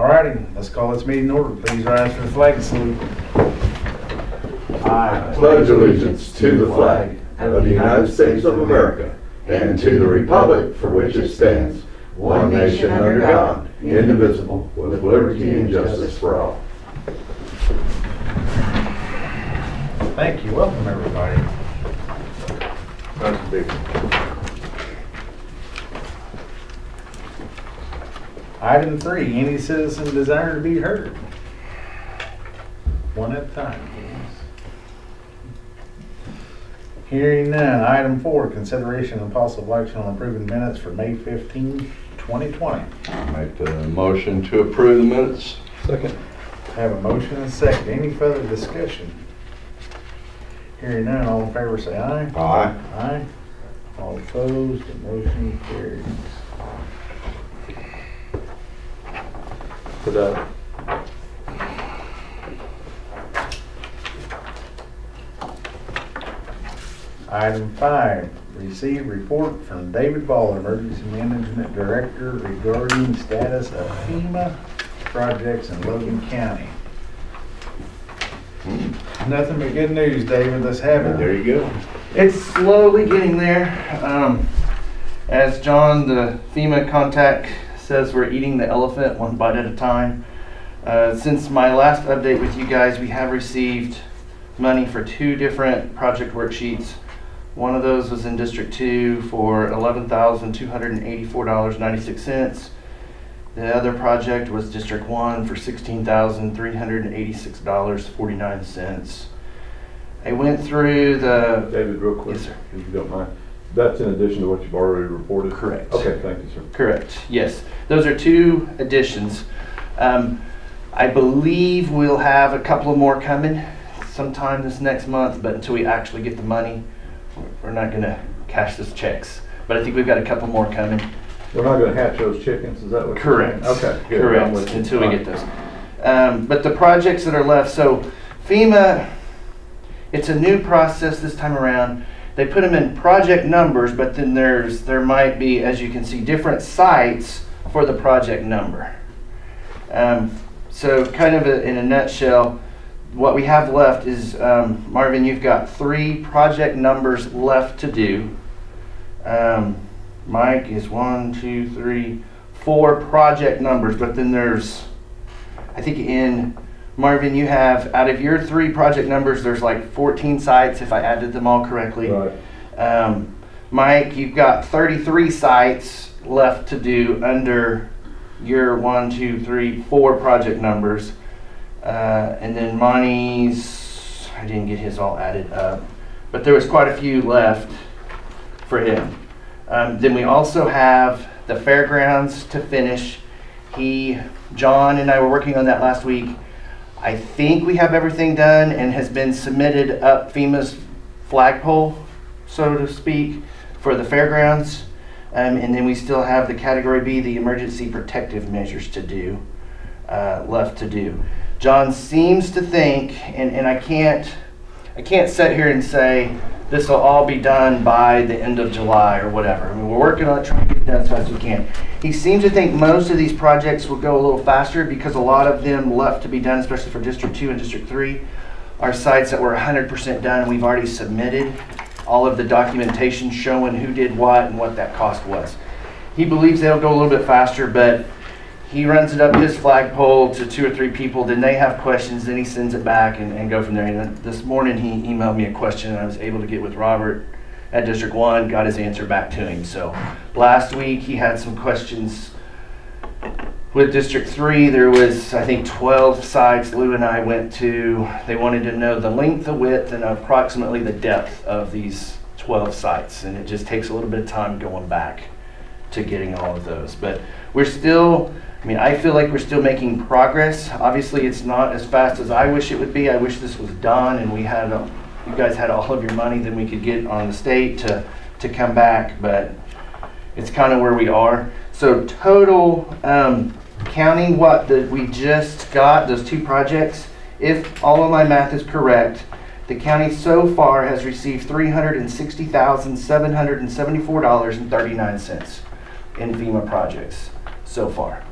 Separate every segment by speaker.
Speaker 1: Alrighty, let's call this meeting in order. Please rise for the flag salute.
Speaker 2: I pledge allegiance to the flag of the United States of America and to the republic for which it stands, one nation under God, indivisible, with liberty and justice for all.
Speaker 1: Thank you. Welcome, everybody.
Speaker 2: That's big.
Speaker 1: Item 3, any citizen desire to be heard? One at a time, please. Hearing none. Item 4, consideration and possible action on approving minutes for May 15, 2020.
Speaker 3: Make the motion to approve the minutes.
Speaker 2: Second.
Speaker 1: Have a motion and a second. Any further discussion? Hearing none, all in favor say aye.
Speaker 3: Aye.
Speaker 1: Aye. All opposed, the motion carries. Item 5, receive report from David Ball, Emergency Management Director, regarding status of FEMA projects in Logan County. Nothing but good news, David. Let's have it.
Speaker 3: There you go.
Speaker 4: It's slowly getting there. As John, the FEMA contact, says, we're eating the elephant one bite at a time. Since my last update with you guys, we have received money for 2 different project worksheets. One of those was in District 2 for $11,284.96. The other project was District 1 for $16,386.49. I went through the...
Speaker 5: David, real quick,
Speaker 4: Yes, sir.
Speaker 5: if you don't mind. That's in addition to what you've already reported?
Speaker 4: Correct.
Speaker 5: Okay, thank you, sir.
Speaker 4: Correct, yes. Those are 2 additions. I believe we'll have a couple of more coming sometime this next month, but until we actually get the money, we're not going to cash those checks. But I think we've got a couple more coming.
Speaker 5: We're not going to hatch those chickens, is that what you're
Speaker 4: Correct.
Speaker 5: saying? Okay, good.
Speaker 4: Correct,
Speaker 5: I'm with you.
Speaker 4: until we get those. But the projects that are left, so FEMA, it's a new process this time around. They put them in project numbers, but then there might be, as you can see, different sites for the project number. So kind of in a nutshell, what we have left is, Marvin, you've got 3 project numbers left to do. Mike is 1, 2, 3, 4 project numbers, but then there's, I think in Marvin, you have, out of your 3 project numbers, there's like 14 sites, if I added them all correctly.
Speaker 5: Right.
Speaker 4: Mike, you've got 33 sites left to do under your 1, 2, 3, 4 project numbers. And then Monty's, I didn't get his all added up, but there was quite a few left for him. Then we also have the fairgrounds to finish. John and I were working on that last week. I think we have everything done and has been submitted up FEMA's flagpole, so to speak, for the fairgrounds. And then we still have the category B, the emergency protective measures to do, left to do. John seems to think, and I can't sit here and say this will all be done by the end of July or whatever. I mean, we're working on it, trying to get it done as fast as we can. He seems to think most of these projects will go a little faster because a lot of them left to be done, especially for District 2 and District 3, are sites that were 100% done and we've already submitted all of the documentation showing who did what and what that cost was. He believes they'll go a little bit faster, but he runs it up his flagpole to 2 or 3 people, then they have questions, then he sends it back and go from there. And this morning he emailed me a question and I was able to get with Robert at District 1, got his answer back to him. So last week he had some questions with District 3. There was, I think, 12 sites Lou and I went to. They wanted to know the length, the width, and approximately the depth of these 12 sites. And it just takes a little bit of time going back to getting all of those. But we're still, I feel like we're still making progress. Obviously, it's not as fast as I wish it would be. I wish this was done and you guys had all of your money, then we could get on the state to come back. But it's kind of where we are. So total, counting what we just got, those 2 projects, if all of my math is correct, the county so far has received $360,774.39 in FEMA projects so far.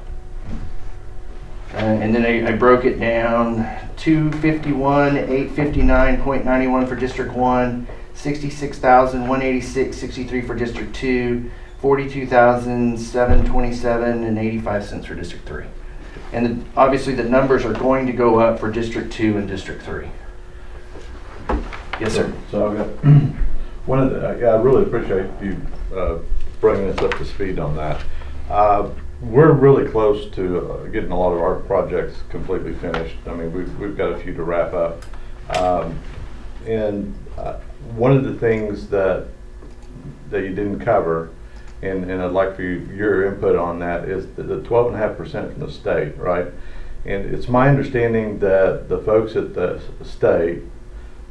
Speaker 4: And then I broke it down, 251, 859.91 for District 1, 66,186.63 for District 2, 42,727 and 85 cents for District 3. And obviously the numbers are going to go up for District 2 and District 3. Yes, sir.
Speaker 5: So I've got, one of the, I really appreciate you bringing us up to speed on that. We're really close to getting a lot of our projects completely finished. I mean, we've got a few to wrap up. One of the things that you didn't cover, and I'd like for your input on that, is the 12.5% from the state, right? And it's my understanding that the folks at the state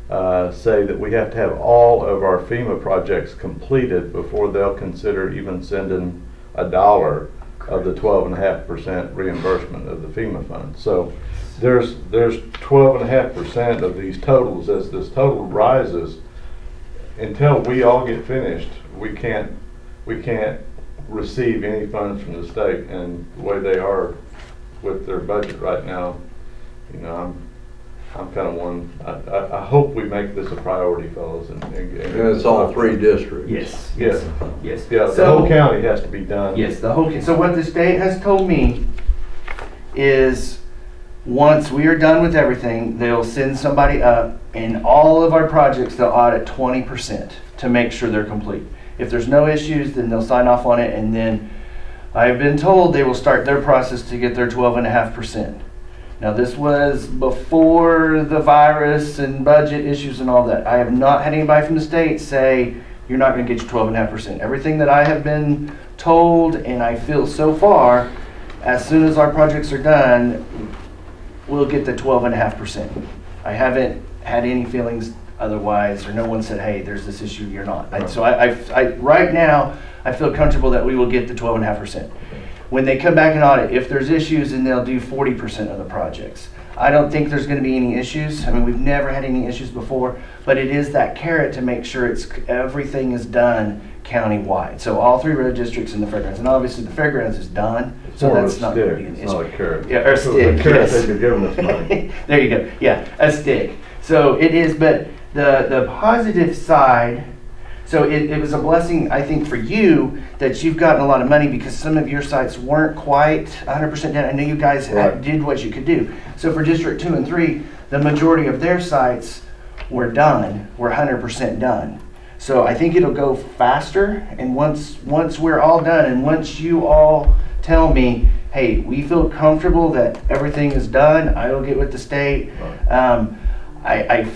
Speaker 5: say that we have to have all of our FEMA projects completed before they'll consider even sending $1 of the 12.5% reimbursement of the FEMA fund. So there's 12.5% of these totals. As this total rises, until we all get finished, we can't receive any funds from the state. And the way they are with their budget right now, you know, I'm kind of one. I hope we make this a priority, fellas. And
Speaker 3: it's all 3 districts.
Speaker 4: Yes.
Speaker 5: Yes.
Speaker 4: Yes.
Speaker 5: Yeah, the whole county has to be done.
Speaker 4: Yes, the whole. So what the state has told me is, once we are done with everything, they'll send somebody up, and all of our projects they'll audit 20% to make sure they're complete. If there's no issues, then they'll sign off on it, and then I've been told they will start their process to get their 12.5%. Now, this was before the virus and budget issues and all that. I have not had anybody from the state say, you're not going to get your 12.5%. Everything that I have been told, and I feel so far, as soon as our projects are done, we'll get the 12.5%. I haven't had any feelings otherwise, or no one said, hey, there's this issue, you're not. So right now, I feel comfortable that we will get the 12.5%. When they come back and audit, if there's issues, then they'll do 40% of the projects. I don't think there's going to be any issues. I mean, we've never had any issues before, but it is that carrot to make sure everything is done countywide. So all 3 road districts and the fairgrounds, and obviously the fairgrounds is done, so that's not going to be an issue.
Speaker 5: It's not a carrot.
Speaker 4: Yeah, or a stick.
Speaker 5: A carrot,
Speaker 4: yes.
Speaker 5: they've been giving us money.
Speaker 4: There you go. Yeah, a stick. So it is, but the positive side. So it was a blessing, I think, for you that you've gotten a lot of money, because some of your sites weren't quite 100% done. I know you guys did what you could do. So for District 2 and 3, the majority of their sites were done, were 100% done. So I think it'll go faster, and once we're all done, and once you all tell me, hey, we feel comfortable that everything is done, I will get with the state. I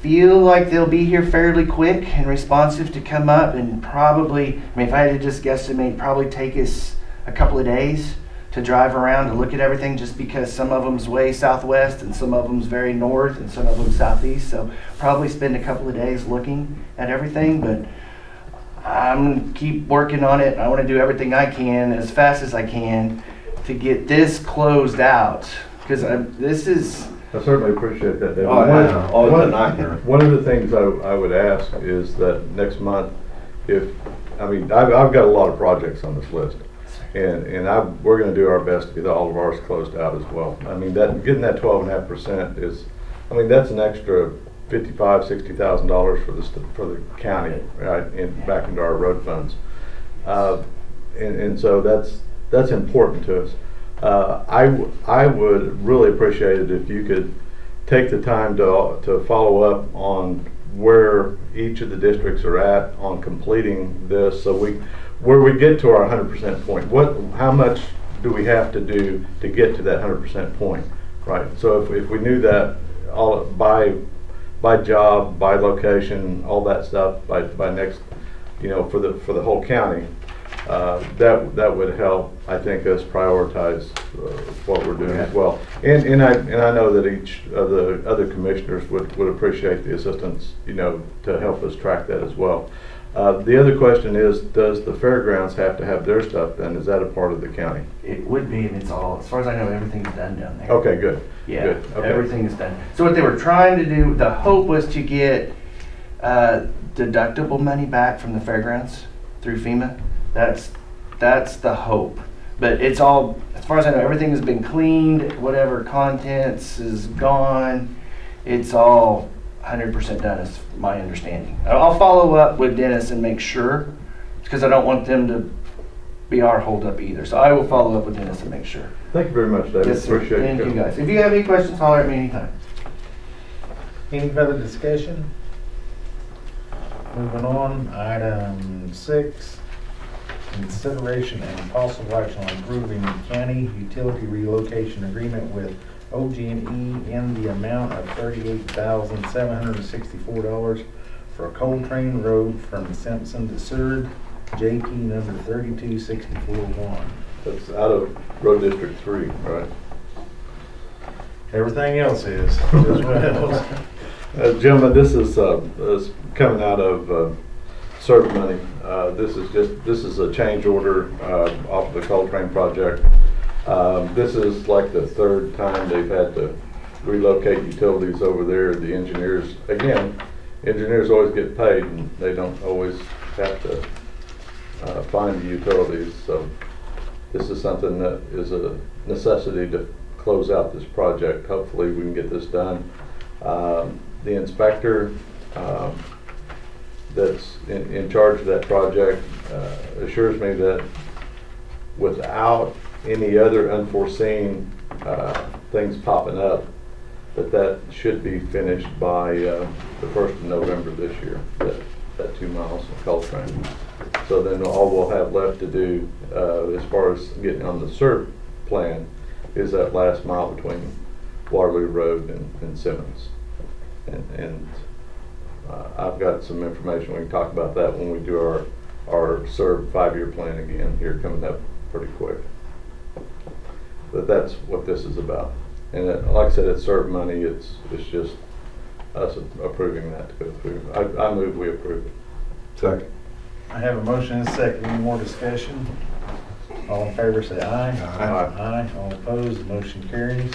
Speaker 4: feel like they'll be here fairly quick and responsive to come up, and probably, I mean, if I had to just guesstimate, probably take us a couple of days to drive around to look at everything, just because some of them's way southwest and some of them's very north and some of them southeast. So probably spend a couple of days looking at everything, but I'm gonna keep working on it. I want to do everything I can as fast as I can to get this closed out, because this is.
Speaker 5: I certainly appreciate that, David.
Speaker 3: It's a nightmare.
Speaker 5: One of the things I would ask is that next month, I've got a lot of projects on this list, and we're going to do our best to get all of ours closed out as well. I mean, getting that 12.5% is, I mean, that's an extra $55,000-$60,000 for the county, right, and back into our road funds, and so that's important to us. I would really appreciate it if you could take the time to follow up on where each of the districts are at on completing this, so where we get to our 100% point. How much do we have to do to get to that 100% point, right? So if we knew that all by job, by location, all that stuff by next, for the whole county. That would help, I think, us prioritize what we're doing as well. And I know that each of the other commissioners would appreciate the assistance, to help us track that as well. The other question is, does the fairgrounds have to have their stuff done? Is that a part of the county?
Speaker 4: It would be, and it's all, as far as I know, everything's done down there.
Speaker 5: Okay, good.
Speaker 4: Yeah,
Speaker 5: Good. Okay.
Speaker 4: everything is done. So what they were trying to do, the hope was to get deductible money back from the fairgrounds through FEMA. That's the hope. But it's all, as far as I know, everything has been cleaned, whatever contents is gone. It's all 100% done, is my understanding. I'll follow up with Dennis and make sure, because I don't want them to be our holdup either. So I will follow up with Dennis and make sure.
Speaker 5: Thank you very much, David.
Speaker 4: Yes, sir.
Speaker 5: Appreciate
Speaker 4: Thank you
Speaker 5: coming.
Speaker 4: guys. If you have any questions, holler at me anytime.
Speaker 1: Any further discussion? Moving on, item 6, consideration and possible action on approving county utility relocation agreement with OG&E in the amount of $38,764 for Coltrane Road from Simpson to Seward, JP number 32641.
Speaker 5: That's out of Road District 3, right?
Speaker 1: Everything else is as well.
Speaker 5: Gentlemen, this is coming out of CERB money. This is a change order off the Coltrane project. This is like the third time they've had to relocate utilities over there. The engineers always get paid, and they don't always have to find the utilities. So this is something that is a necessity to close out this project. Hopefully we can get this done. The inspector that's in charge of that project assures me that without any other unforeseen things popping up, that should be finished by the 1st of November this year, that 2 miles of Coltrane. So then all we'll have left to do as far as getting on the CERB plan is that last mile between Waterloo Road and Simmons. And I've got some information. We can talk about that when we do our CERB 5-year plan again here coming up pretty quick. But that's what this is about. And like I said, it's CERB money. It's just us approving that to go through. I move we approve it.
Speaker 2: Second.
Speaker 1: I have a motion and a second. Any more discussion? All in favor say aye. Aye. All opposed, the motion carries.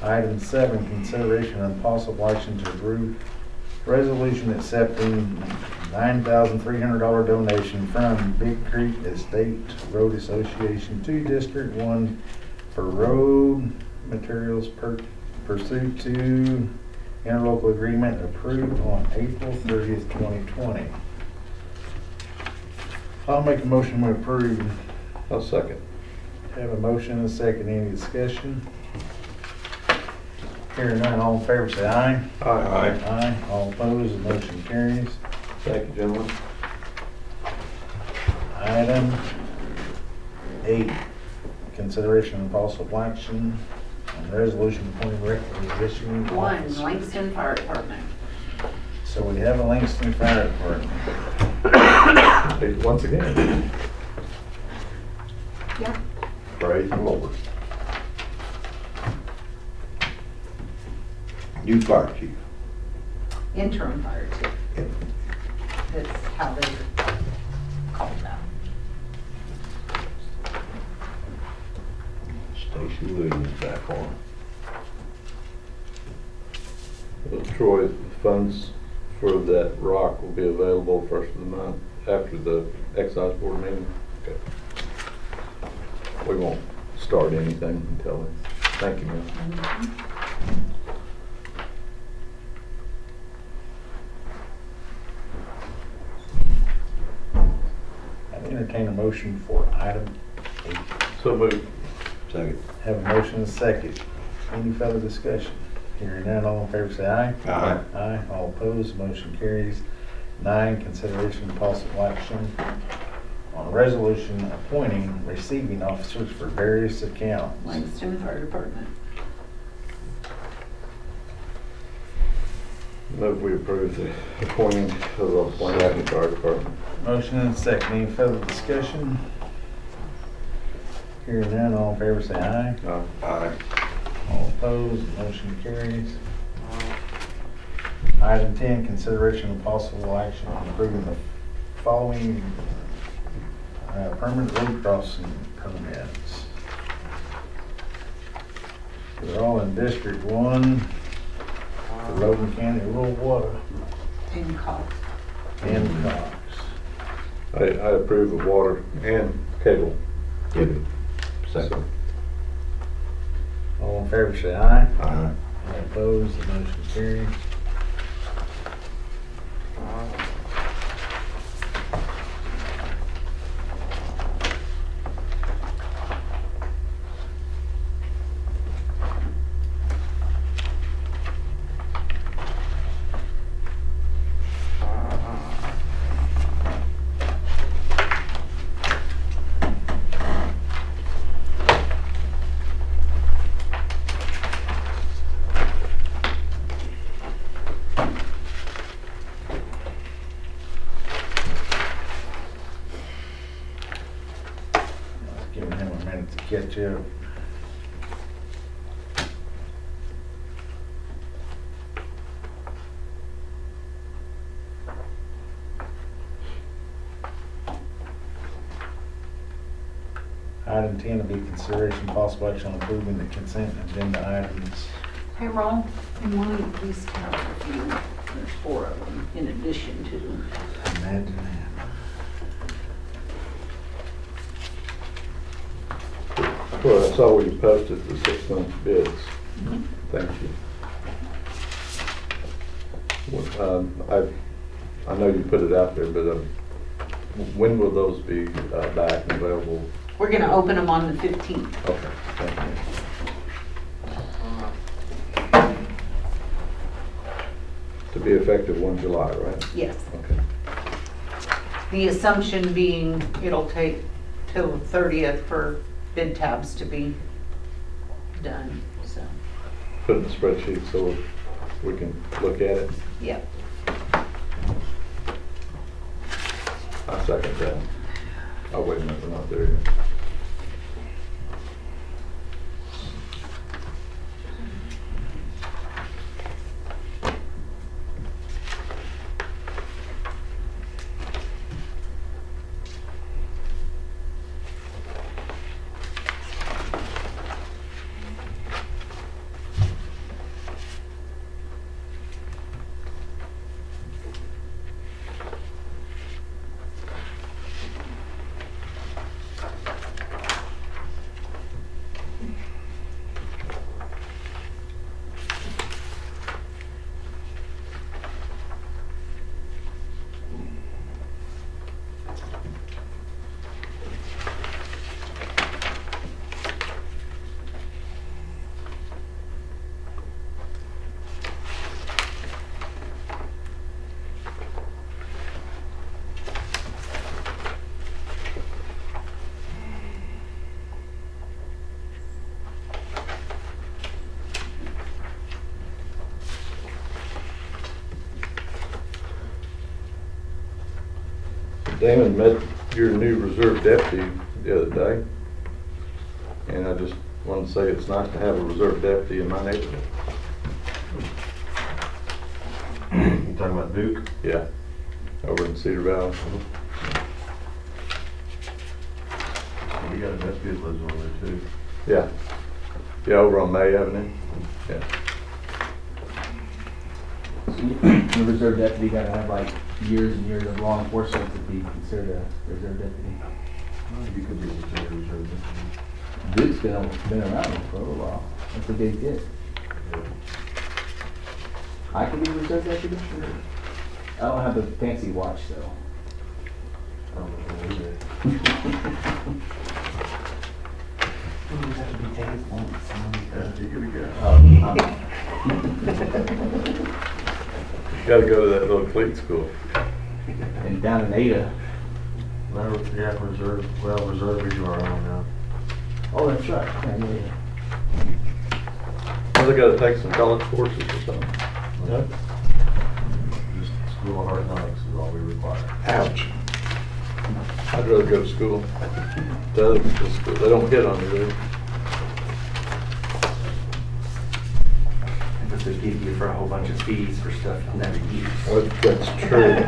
Speaker 1: Item 7, consideration and possible action to approve resolution accepting $9,300 donation from Big Creek Estate Road Association to District 1 for road materials pursuant to interlocal agreement approved on April 30th, 2020. I'll make a motion to approve.
Speaker 5: I'll second.
Speaker 1: Have a motion and a second. Any discussion? Hearing none, all in favor say aye.
Speaker 5: Aye.
Speaker 1: Aye. All opposed, the motion carries.
Speaker 5: Thank you, gentlemen.
Speaker 1: Item 8, consideration and possible action on resolution appointing requisition
Speaker 6: 1,
Speaker 1: officer.
Speaker 6: Langston Fire Department.
Speaker 1: So we have a Langston Fire Department.
Speaker 5: Once again,
Speaker 6: Yep.
Speaker 2: Praise the Lord.
Speaker 3: New fire chief.
Speaker 6: Interim fire chief. That's how they call that.
Speaker 3: Stacy Williams back on.
Speaker 5: Troy, funds for that rock will be available 1st of the month after the excise board meeting. Okay. We won't start anything until then. Thank you, ma'am.
Speaker 1: I entertain a motion for item 8.
Speaker 5: So moved.
Speaker 3: Second.
Speaker 1: Have a motion and a second. Any further discussion? Hearing none, all in favor say aye.
Speaker 3: Aye.
Speaker 1: Aye. All opposed, motion carries. 9, consideration and possible action on a resolution appointing receiving officers for various accounts.
Speaker 6: Langston Fire Department.
Speaker 5: Move we approve the appointing of the Langston Fire Department.
Speaker 1: Motion and a second. Any further discussion? Hearing none, all in favor say aye.
Speaker 3: Aye.
Speaker 1: All opposed, motion carries. Item 10, consideration of possible action on approving the following permanent road crossing permits. They're all in District 1 for Logan County Rural Water
Speaker 6: And Cox.
Speaker 1: and Cox.
Speaker 5: I approve of water and cable.
Speaker 3: Second.
Speaker 1: All in favor, say aye.
Speaker 3: Aye.
Speaker 1: All opposed, the motion carries. Giving him a minute to catch up. Item 10 will be consideration possible action on approving the consent agenda items.
Speaker 6: Payroll, and one of you please count a few. There's 4 of them in addition to.
Speaker 1: Imagine that.
Speaker 5: Well, I saw we posted the 6-month bids. Thank you. I know you put it out there, but when will those be back and available?
Speaker 6: We're gonna open them on the 15th.
Speaker 5: Okay, thank you. To be effective 1 July, right?
Speaker 6: Yes.
Speaker 5: Okay.
Speaker 6: The assumption being it'll take till the 30th for bid tabs to be done, so,
Speaker 5: Put it in the spreadsheet so we can look at it.
Speaker 6: yep.
Speaker 5: I second that. Oh, wait a minute, we're not there yet. Damon met your new reserve deputy the other day, and I just wanted to say it's nice to have a reserve deputy in my neighborhood.
Speaker 3: You talking about Duke?
Speaker 5: Yeah, over in Cedar Valley.
Speaker 3: We got a deputy that lives over there too.
Speaker 5: Yeah, yeah, over on May Avenue. Yeah,
Speaker 7: The reserve deputy gotta have like years and years of law enforcement to be considered a reserve deputy.
Speaker 3: You could be a reserve deputy.
Speaker 7: Duke's been around for a little while. That's a big hit. I can be a reserve deputy. I don't have the fancy watch though.
Speaker 3: I don't know either. Yeah, you could go.
Speaker 5: gotta go to that little cleat school.
Speaker 7: And down in Ada.
Speaker 3: No, yeah, reserve you are on now.
Speaker 7: Oh, that's right. Yeah.
Speaker 5: Well, they gotta take some college courses or something.
Speaker 3: Yep. Just school of hard knocks is all we require.
Speaker 5: Ouch. I'd rather go to school. The school, they don't hit on you, do they?
Speaker 4: But they give you for a whole bunch of fees for stuff you'll never use.
Speaker 5: Well, that's true.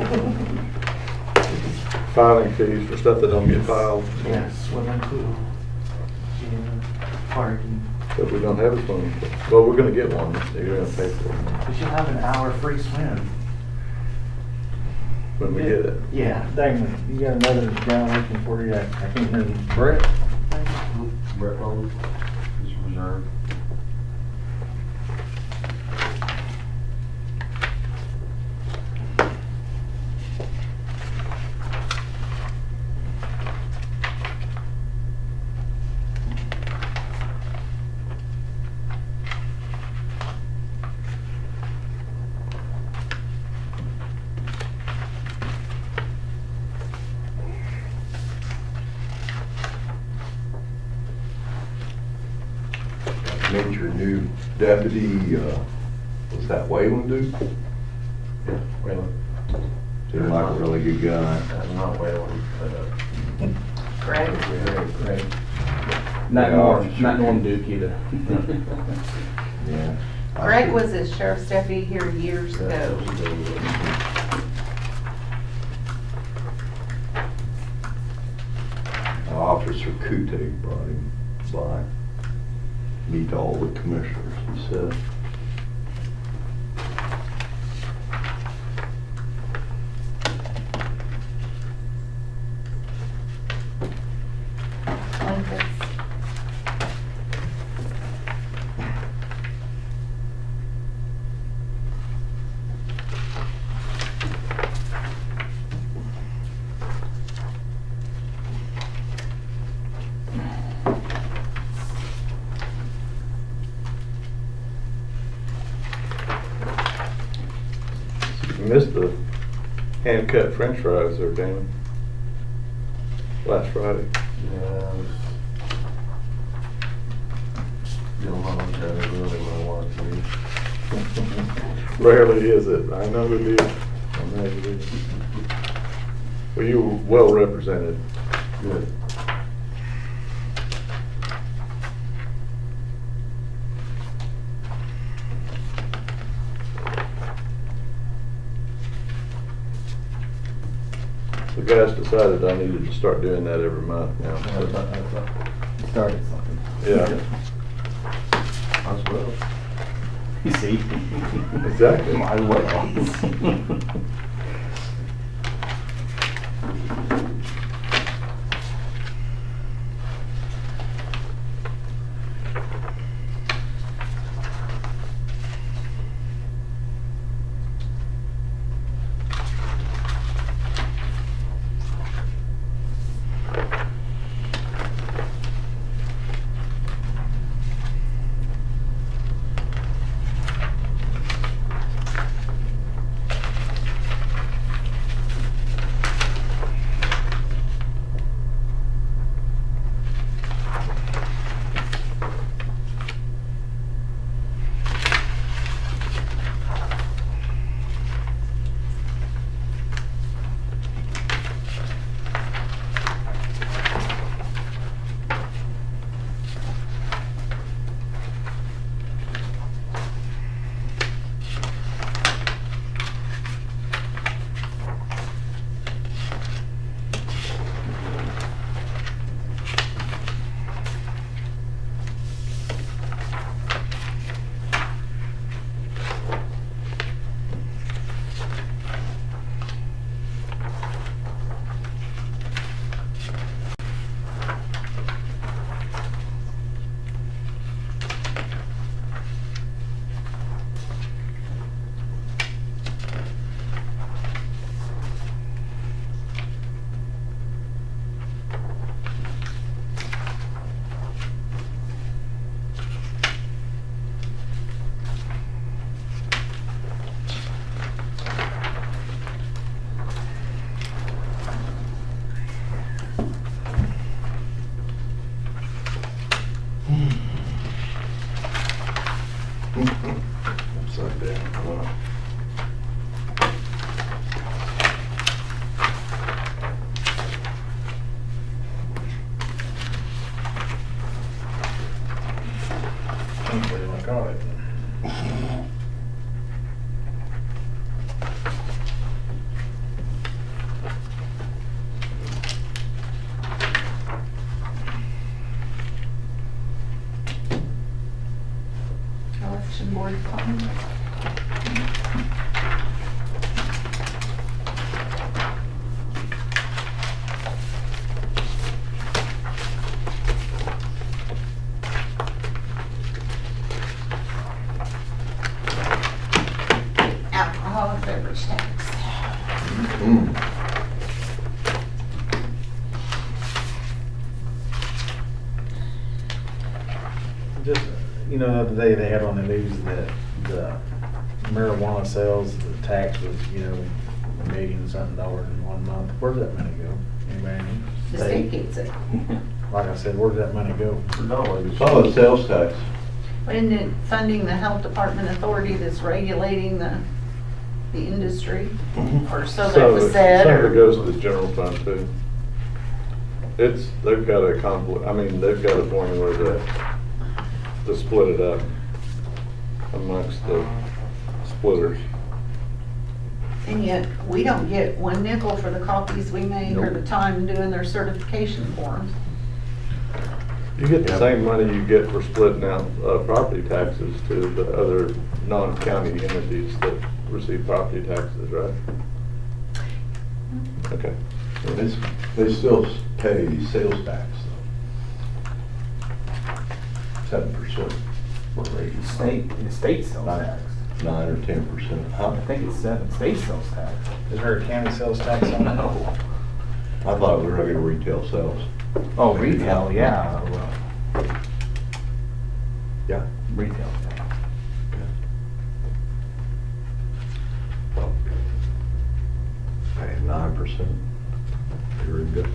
Speaker 5: Filing fees for stuff that don't get filed,
Speaker 4: Yeah, swimming pool, gym, parking.
Speaker 5: but we don't have a swimming pool. Well, we're gonna get one, you're gonna pay for it
Speaker 4: But you'll have an hour free swim.
Speaker 5: when we get it.
Speaker 4: Yeah.
Speaker 1: Dang, you got another guy working for you, I can't remember, Brett?
Speaker 3: Brett Logan, is reserved.
Speaker 2: Meet your new deputy, was that Wayland dude?
Speaker 3: Well,
Speaker 2: Seemed like a really good guy.
Speaker 3: not Wayland,
Speaker 6: Greg?
Speaker 7: Right. Not
Speaker 2: Yeah,
Speaker 7: Norm Duke either.
Speaker 2: Yeah.
Speaker 6: Greg was a sheriff's deputy here years ago.
Speaker 2: Officer Kute brought him by, meet all the commissioners, he said.
Speaker 5: You missed the hand-cut french fries there, Damon. Last Friday.
Speaker 3: yeah, you don't know, I really want to watch it.
Speaker 5: Rarely is it. I know it is. I know it is. Well, you were well represented.
Speaker 3: Good.
Speaker 5: The guys decided I needed to start doing that every month now.
Speaker 7: Started something.
Speaker 5: Yeah,
Speaker 3: As well.
Speaker 7: You see?
Speaker 5: exactly.
Speaker 7: Might as well.
Speaker 6: beverage tax.
Speaker 1: Just, the other day they had on the news that the marijuana sales, the tax was, $1 million something in 1 month. Where'd that money go? Anybody know?
Speaker 6: The state gets it.
Speaker 1: Like I said, where'd that money go?
Speaker 2: Oh, the sales tax.
Speaker 6: Isn't it funding the health department authority that's regulating the industry? Or so that was said,
Speaker 5: Some of it
Speaker 6: or,
Speaker 5: goes to the general fund too. They've got they've got a formula to split it up amongst the splitters.
Speaker 6: and yet we don't get 1 nickel for the copies we make or the time doing their certification forms.
Speaker 5: You get the same money you get for splitting out property taxes to the other non-county entities that receive property taxes, right? Okay.
Speaker 2: They still pay sales tax though. 7%.
Speaker 7: What rate? The state sells tax.
Speaker 2: 9 or 10%.
Speaker 7: I think it's 7. State sells tax.
Speaker 1: Is there a county sales tax on that?
Speaker 2: No. I thought it was regular retail sales.
Speaker 7: Oh, retail, yeah.
Speaker 2: Yeah.
Speaker 7: Retail.
Speaker 2: Paying 9%. You're in Guthrie.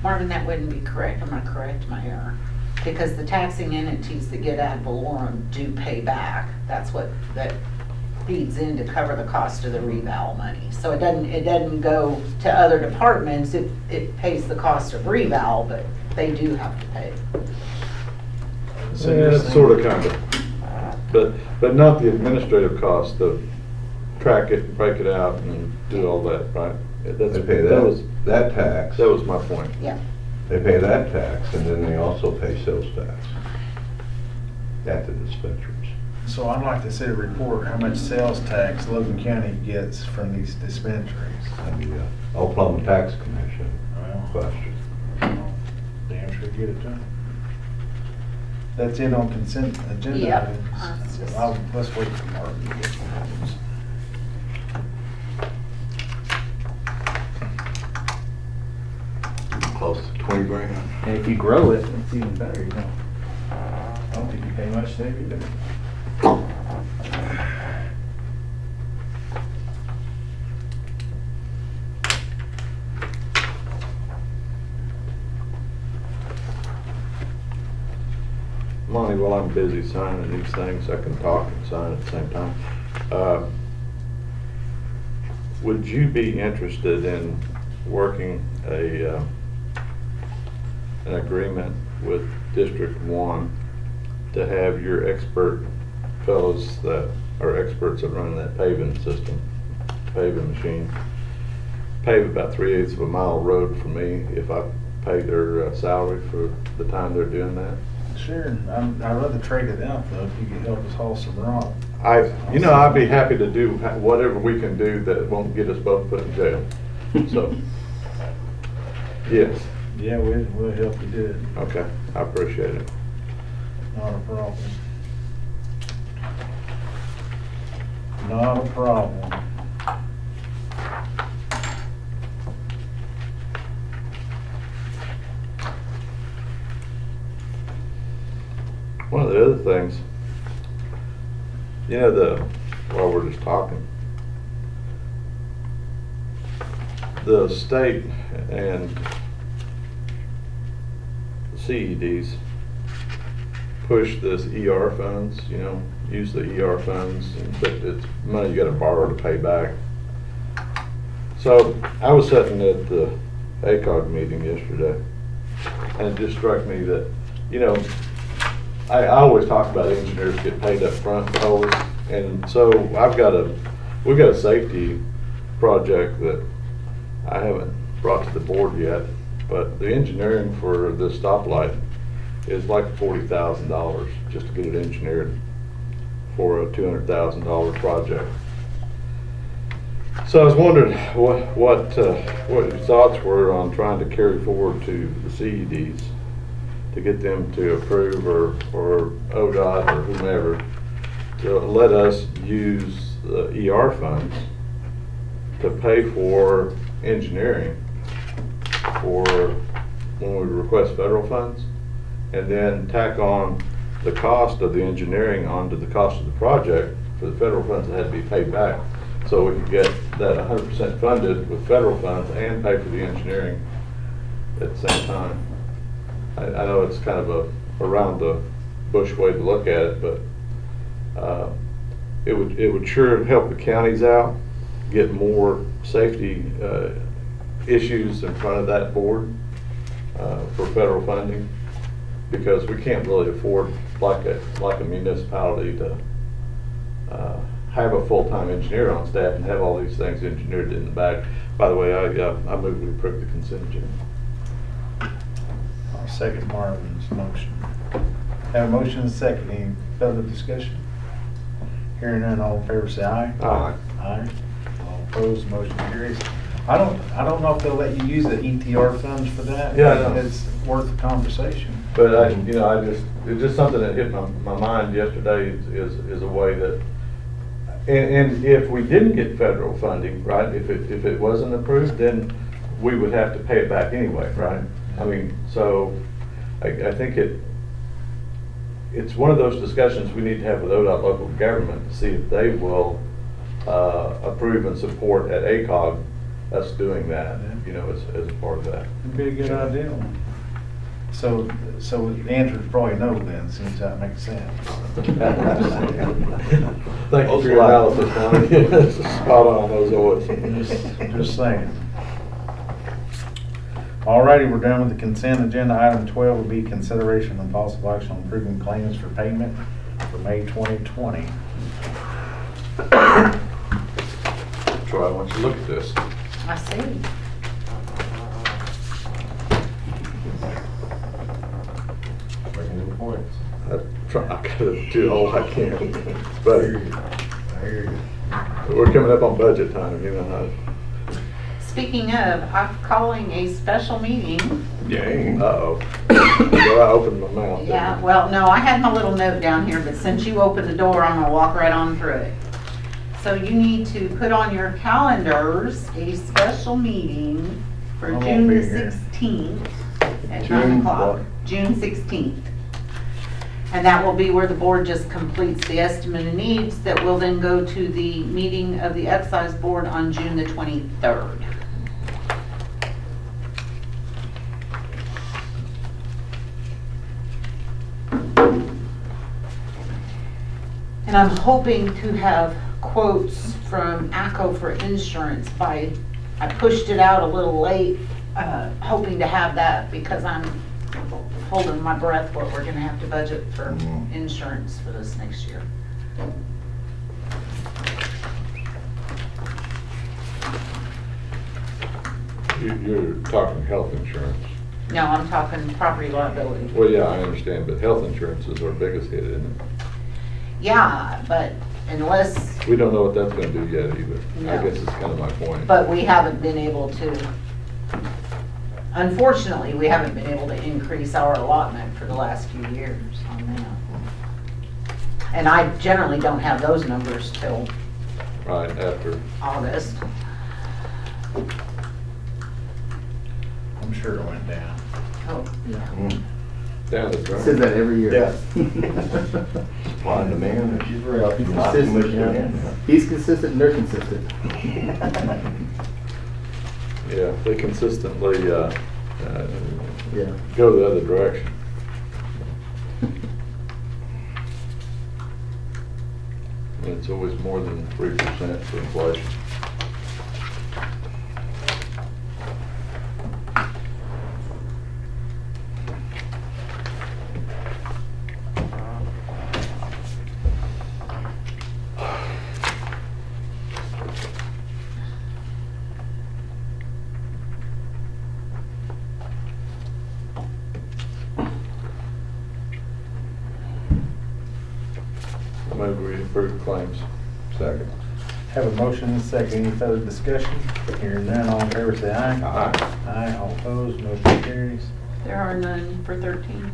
Speaker 6: Marvin, that wouldn't be correct. I'm gonna correct my error. Because the taxing entities that get ad valorem do pay back. That's what, that feeds in to cover the cost of the reval money. So it doesn't go to other departments. It pays the cost of reval, but they do have to pay.
Speaker 1: So you're
Speaker 5: Yeah,
Speaker 1: saying-
Speaker 5: sort of, kind of. But not the administrative cost to track it, break it out and do all that, right?
Speaker 2: They pay that tax.
Speaker 5: That was my point.
Speaker 6: Yeah.
Speaker 2: They pay that tax and then they also pay sales tax at the dispensaries.
Speaker 1: So I'd like to see a report, how much sales tax Logan County gets from these dispensaries.
Speaker 2: And the Oklahoma Tax Commission
Speaker 1: Well,
Speaker 2: question.
Speaker 1: damn sure get it done. That's it on consent agenda
Speaker 6: Yep.
Speaker 1: items.
Speaker 6: Just-
Speaker 1: Let's wait for Martin to get items.
Speaker 2: Close to 20 grand.
Speaker 7: And if you grow it, it's even better, I don't think you pay much there either.
Speaker 5: Monty, while I'm busy signing these things, I can talk and sign at the same time. Would you be interested in working an agreement with District 1 to have your expert fellows that are experts at running that paving system, paving machine, pave about 3/8 of a mile road for me if I pay their salary for the time they're doing that?
Speaker 1: Sure, I'd rather trade it out though, if you could help us haul some rock.
Speaker 5: I'd be happy to do whatever we can do that won't get us both put in jail. So, yes,
Speaker 1: Yeah, we'll help you do it,
Speaker 5: okay, I appreciate it.
Speaker 1: not a problem. Not a problem.
Speaker 5: One of the other things, while we're just talking, the state and CEDs push this ER funds, use the ER funds, but it's money you gotta borrow to pay back. So I was sitting at the ACOG meeting yesterday, and it just struck me that, I always talk about engineers get paid up front always, and so we've got a safety project that I haven't brought to the board yet, but the engineering for the stoplight is like $40,000 just to get it engineered for a $200,000 project. So I was wondering what your thoughts were on trying to carry forward to the CEDs to get them to approve, or ODOT or whomever, to let us use the ER funds to pay for engineering for when we request federal funds, and then tack on the cost of the engineering onto the cost of the project for the federal funds that had to be paid back. So we could get that 100% funded with federal funds and pay for the engineering at the same time. I know it's kind of a around the bush way to look at it, but it would sure help the counties out, get more safety issues in front of that board for federal funding, because we can't really afford like a municipality to have a full-time engineer on staff and have all these things engineered in the back. By the way, I move we approve the consent agenda.
Speaker 1: I'll second Marvin's motion. Have a motion and a second. Any further discussion? Hearing none, all in favor say aye.
Speaker 5: Aye.
Speaker 1: Aye. All opposed, motion carries. I don't know if they'll let you use the ETR funds for that.
Speaker 5: Yeah, I know.
Speaker 1: It's worth the conversation.
Speaker 5: But it's just something that hit my mind yesterday is a way that, and if we didn't get federal funding, right, if it wasn't approved, then we would have to pay it back anyway, right? I mean, so I think it's one of those discussions we need to have with ODOT local government to see if they will approve and support at ACOG us doing that, as a part of that.
Speaker 1: It'd be a good idea. So the answer is probably no then, seems that makes sense.
Speaker 5: Thank you for your analysis, Tony. Spot on those always.
Speaker 1: Just saying. Alrighty, we're done with the consent agenda. Item 12 will be consideration and possible action on approving claims for payment for May 2020.
Speaker 5: Troy, I want you to look at this.
Speaker 6: I see.
Speaker 3: Bringing in points.
Speaker 5: I gotta do all I can, but
Speaker 3: I hear you.
Speaker 5: we're coming up on budget time,
Speaker 6: Speaking of, I'm calling a special meeting.
Speaker 3: Dang.
Speaker 5: Uh-oh. Well, I opened my mouth. didn't
Speaker 6: Yeah,
Speaker 5: I?
Speaker 6: well, no, I had my little note down here, but since you opened the door, I'm gonna walk right on through it. So you need to put on your calendars a special meeting for
Speaker 1: I won't
Speaker 6: June
Speaker 1: be
Speaker 6: the
Speaker 1: here.
Speaker 6: 16th at
Speaker 5: June
Speaker 6: 9 o'clock.
Speaker 5: what?
Speaker 6: June 16th. And that will be where the board just completes the estimate of needs that will then go to the meeting of the excise board on June the 23rd. And I'm hoping to have quotes from ACO for insurance I pushed it out a little late, hoping to have that because I'm holding my breath what we're gonna have to budget for insurance for this next year.
Speaker 5: You're talking health insurance.
Speaker 6: No, I'm talking property liability.
Speaker 5: Well, yeah, I understand, but health insurance is our biggest hit, isn't it?
Speaker 6: Yeah, but unless,
Speaker 5: We don't know what that's gonna do yet either. I
Speaker 6: No.
Speaker 5: guess it's kind of my point.
Speaker 6: but we haven't been able to, unfortunately, we haven't been able to increase our allotment for the last few years on that. And I generally don't have those numbers till
Speaker 5: Right, after.
Speaker 6: August.
Speaker 1: I'm sure it went down.
Speaker 6: Oh,
Speaker 7: Yeah.
Speaker 5: Down the
Speaker 7: It
Speaker 5: drain.
Speaker 7: says that every year.
Speaker 3: Yeah. Supply and demand, if you're right, you're not
Speaker 7: Consistent,
Speaker 3: commissioner.
Speaker 7: yeah. He's consistent and they're consistent.
Speaker 5: Yeah, they consistently,
Speaker 7: Yeah.
Speaker 5: go the other direction. And it's always more than 3% for inflation. Maybe we approve claims.
Speaker 3: Second.
Speaker 1: Have a motion and a second. Any further discussion? Hearing none, all in favor say aye.
Speaker 3: Aye.
Speaker 1: Aye, all opposed, motion carries.
Speaker 6: there are none for 13.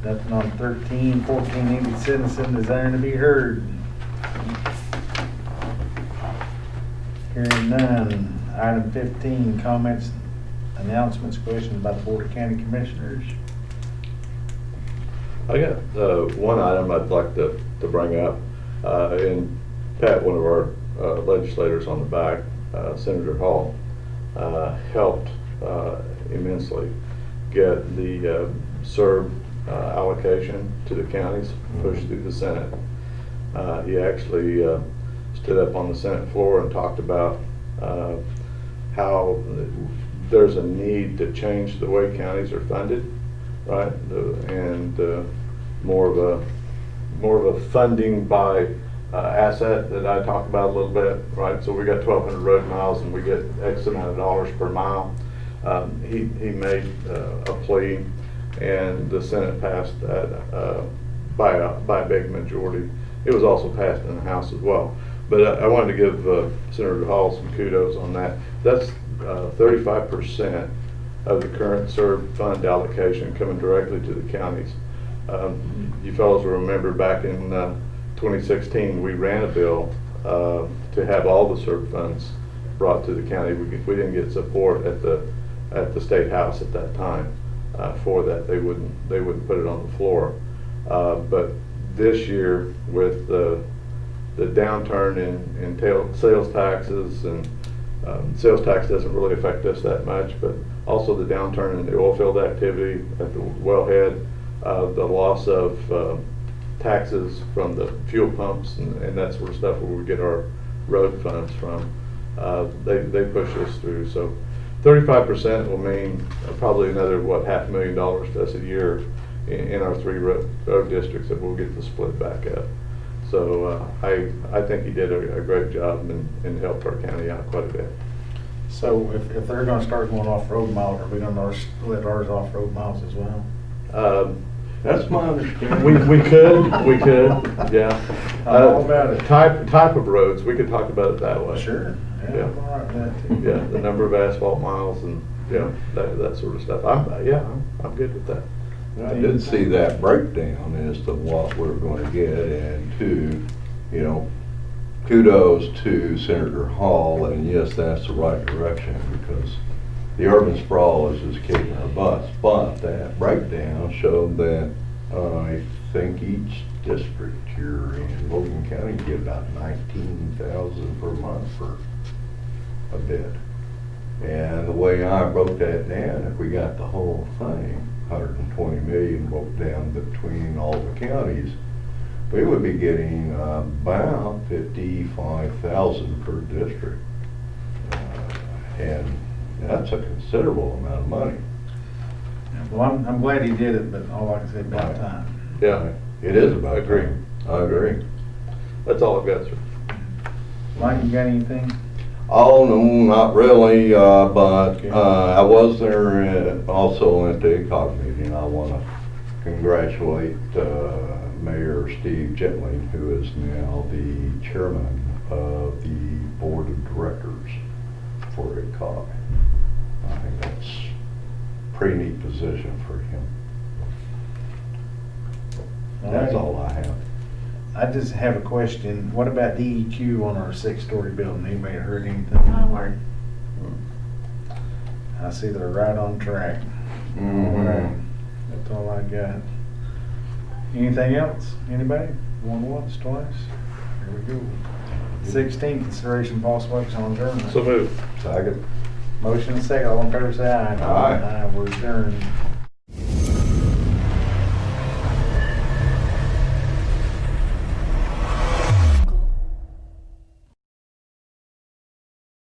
Speaker 1: Nothing on 13, 14, any citizen desiring to be heard. Hearing none. Item 15, comments, announcements, questions by the Board of County Commissioners.
Speaker 5: I got one item I'd like to bring up, and Pat, one of our legislators on the back, Senator Hall, helped immensely get the SERB allocation to the counties pushed through the Senate. He actually stood up on the Senate floor and talked about how there's a need to change the way counties are funded, right? And more of a funding by asset that I talked about a little bit, right? So we got 1,200 road miles and we get X amount of dollars per mile. He made a plea, and the Senate passed that by a big majority. It was also passed in the House as well. But I wanted to give Senator Hall some kudos on that. That's 35% of the current SERB fund allocation coming directly to the counties. You fellows will remember back in 2016, we ran a bill to have all the SERB funds brought to the county. We didn't get support at the State House at that time for that. They wouldn't put it on the floor. But this year, with the downturn in sales taxes, and sales tax doesn't really affect us that much, but also the downturn in the oil field activity at the wellhead, the loss of taxes from the fuel pumps and that sort of stuff where we get our road funds from, they push us through. So 35% will mean probably another, $500,000 to us a year in our 3 road districts that we'll get to split back up. So I think he did a great job and helped our county out quite a bit.
Speaker 1: So if they're gonna start going off road miles, are we gonna split ours off road miles as well?
Speaker 2: That's my understanding.
Speaker 5: We could, yeah.
Speaker 1: I'm all about it.
Speaker 5: Type of roads, we could talk about it that way.
Speaker 1: Sure.
Speaker 5: Yeah.
Speaker 1: I'm all right with that too.
Speaker 5: Yeah, the number of asphalt miles and, that sort of stuff. I'm good with that.
Speaker 2: I did see that breakdown as to what we're going to get, and kudos to Senator Hall, and yes, that's the right direction, because the urban sprawl is just kicking our butts. But that breakdown showed that I think each district here in Logan County get about $19,000 per month for a bid. And the way I broke that down, if we got the whole thing, 120 million broke down between all the counties, we would be getting about 55,000 per district. And that's a considerable amount of money.
Speaker 1: Well, I'm glad he did it, but all I can say about time.
Speaker 5: Yeah,
Speaker 2: It is about
Speaker 5: Agree.
Speaker 2: time. I agree.
Speaker 5: that's all I've got, sir.
Speaker 1: Mike, you got anything?
Speaker 2: Oh, no, not really, but
Speaker 1: Okay.
Speaker 2: I was there also at the ACOG meeting. I want to congratulate Mayor Steve Jetling, who is now the chairman of the board of directors for ACOG. I think that's a pretty neat position for him. That's all I have.
Speaker 1: I just have a question. What about DEQ on our 6-story building? Anybody heard anything?
Speaker 6: Not a word.
Speaker 1: I see they're right on track.
Speaker 2: Mhm.
Speaker 1: All right. That's all I got. Anything else? Anybody? Going once, twice? Here we go. 16, consideration possible action on adjournment.
Speaker 5: So moved.
Speaker 2: Second.
Speaker 1: Motion and second. All in favor say aye.
Speaker 2: Aye.
Speaker 1: We're adjourned.